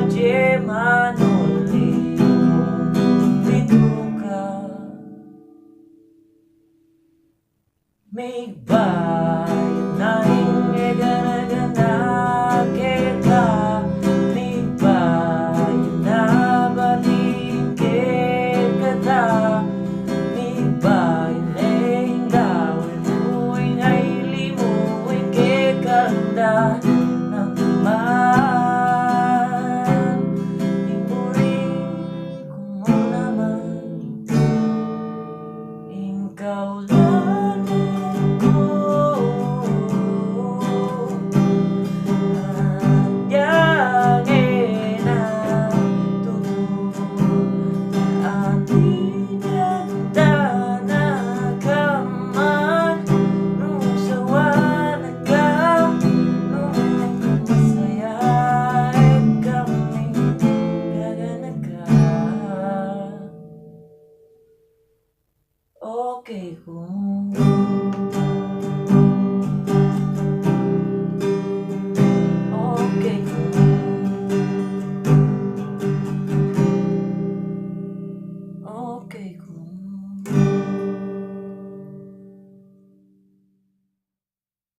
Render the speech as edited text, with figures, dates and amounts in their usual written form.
je manuli bituka may bayan na ingegana keka may bayan na balikit kata may bayan na ingawin mo'y ngay limu'y kekanda ng man ipuri ko mo naman ikaw lang okay kung